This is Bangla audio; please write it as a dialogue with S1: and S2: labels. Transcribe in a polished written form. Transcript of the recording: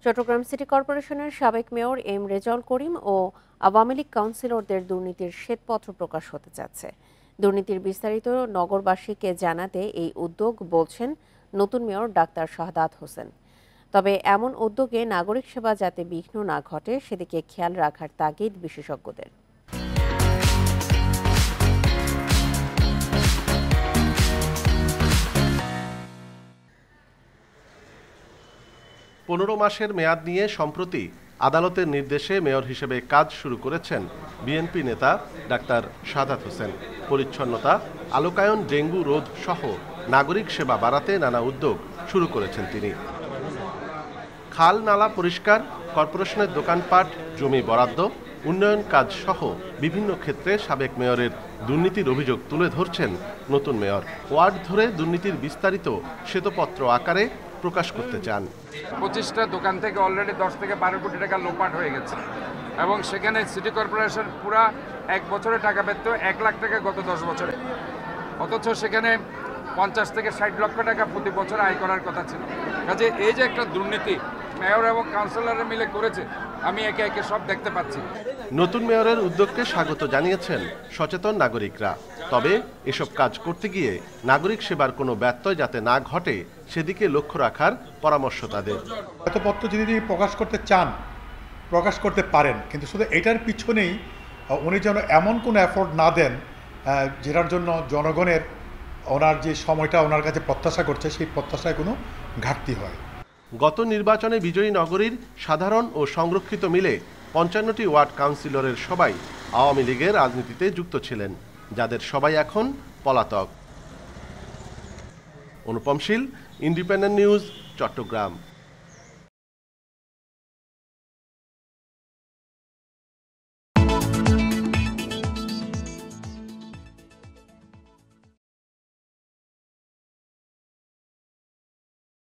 S1: চট্টগ্রাম সিটি কর্পোরেশনের সাবেক মেয়র এম রেজাউল করিম ও আওয়ামী লীগ কাউন্সিলরদের দুর্নীতির শ্বেতপত্র প্রকাশ হতে যাচ্ছে। দুর্নীতির বিস্তারিত নগরবাসীকে জানাতে এই উদ্যোগ বলছেন নতুন মেয়র ডাক্তার শাহাদাত হোসেন। তবে এমন উদ্যোগে নাগরিক সেবা যাতে বিঘ্ন না ঘটে সেদিকে খেয়াল রাখার তাগিদ বিশেষজ্ঞদের।
S2: 15 মাসের মেয়াদ নিয়ে সম্প্রতি আদালতের নির্দেশে মেয়র হিসেবে কাজ শুরু করেছেন বিএনপি নেতা ডাক্তার শাহাদাত হোসেন। পরিচ্ছন্নতা, আলোকায়ন, ডেঙ্গু রোধ সহ নাগরিক সেবা বাড়াতে নানা উদ্যোগ শুরু করেছেন তিনি। খাল নালা পরিষ্কার, কর্পোরেশনের দোকানপাট, জমি বরাদ্দ, উন্নয়ন কাজ সহ বিভিন্ন ক্ষেত্রে সাবেক মেয়রের দুর্নীতির অভিযোগ তুলে ধরছেন নতুন মেয়র। ওয়ার্ড ধরে দুর্নীতির বিস্তারিত শ্বেতপত্র আকারে প্রকাশ করতে চান।
S3: 25টা দোকান থেকে অলরেডি 10 থেকে 12 কোটি টাকা লোপাট হয়ে গেছে এবং সেখানে সিটি কর্পোরেশন পুরা 1 বছরে টাকা পেত 1 লাখ টাকা গত 10 বছরে, অথচ সেখানে 50 থেকে 60 লক্ষ টাকা প্রতি বছর আয় করার কথা ছিল। কাজে এই যে একটা দুর্নীতি মেয়র এবং কাউন্সিলররা মিলে করেছে, আমি একে একে সব দেখতে পাচ্ছি।
S2: নতুন মেয়রের উদ্যোগকে স্বাগত জানিয়েছেন সচেতন নাগরিকরা। তবে এসব কাজ করতে গিয়ে নাগরিক সেবার কোনো ব্যত্যয় যাতে না ঘটে সেদিকে লক্ষ্য রাখার পরামর্শ তাদের।
S4: শ্বেতপত্র যদি প্রকাশ করতে চান প্রকাশ করতে পারেন, কিন্তু শুধু এটার পিছনেই উনি যেন এমন কোনো এফোর্ট না দেন যেটার জন্য জনগণের ওনার যে সময়টা ওনার কাছে প্রত্যাশা করছে সেই প্রত্যাশায় কোনো ঘাটতি হয়।
S2: গত নির্বাচনে বিজয়ী নগরীর সাধারণ ও সংরক্ষিত মিলে 55টি ওয়ার্ড কাউন্সিলরের সবাই আওয়ামী লীগের রাজনীতিতে যুক্ত ছিলেন, যাদের সবাই এখন পলাতক। অনুপম শীল, ইন্ডিপেন্ডেন্ট নিউজ, চট্টগ্রাম।